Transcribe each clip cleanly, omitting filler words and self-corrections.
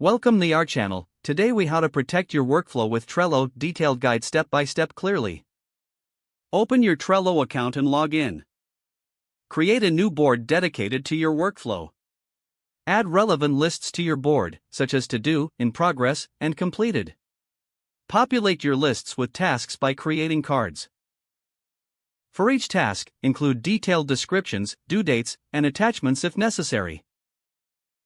Welcome to our channel. Today we how to protect your workflow with Trello detailed guide step by step clearly. Open your Trello account and log in. Create a new board dedicated to your workflow. Add relevant lists to your board, such as to do, in progress, and completed. Populate your lists with tasks by creating cards. For each task, include detailed descriptions, due dates, and attachments if necessary.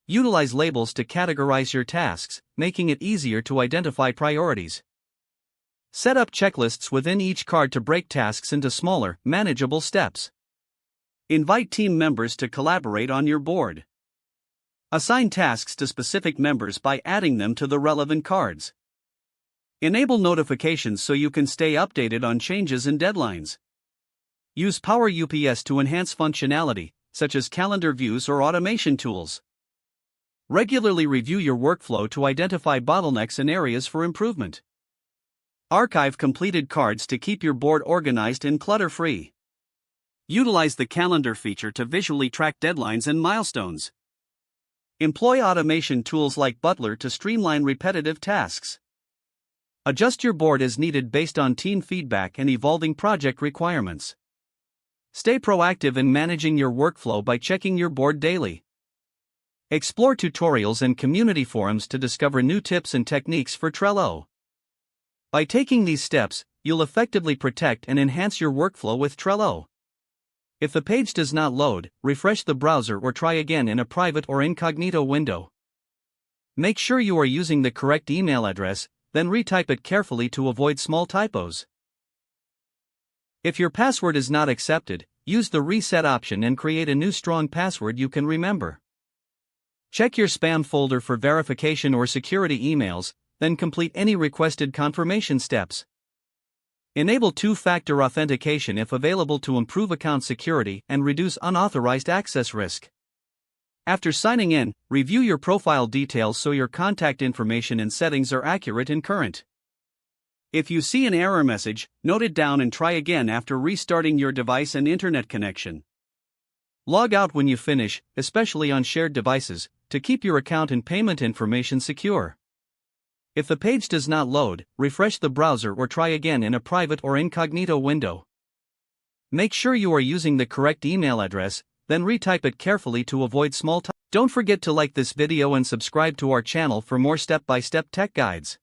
Utilize labels to categorize your tasks, making it easier to identify priorities. Set up checklists within each card to break tasks into smaller, manageable steps. Invite team members to collaborate on your board. Assign tasks to specific members by adding them to the relevant cards. Enable notifications so you can stay updated on changes and deadlines. Use Power UPS to enhance functionality, such as calendar views or automation tools. Regularly review your workflow to identify bottlenecks and areas for improvement. Archive completed cards to keep your board organized and clutter-free. Utilize the calendar feature to visually track deadlines and milestones. Employ automation tools like Butler to streamline repetitive tasks. Adjust your board as needed based on team feedback and evolving project requirements. Stay proactive in managing your workflow by checking your board daily. Explore tutorials and community forums to discover new tips and techniques for Trello. By taking these steps, you'll effectively protect and enhance your workflow with Trello. If the page does not load, refresh the browser or try again in a private or incognito window. Make sure you are using the correct email address, then retype it carefully to avoid small typos. If your password is not accepted, use the reset option and create a new strong password you can remember. Check your spam folder for verification or security emails, then complete any requested confirmation steps. Enable two-factor authentication if available to improve account security and reduce unauthorized access risk. After signing in, review your profile details so your contact information and settings are accurate and current. If you see an error message, note it down and try again after restarting your device and internet connection. Log out when you finish, especially on shared devices, to keep your account and payment information secure. If the page does not load, refresh the browser or try again in a private or incognito window. Make sure you are using the correct email address, then retype it carefully to avoid small typos. Don't forget to like this video and subscribe to our channel for more step-by-step tech guides.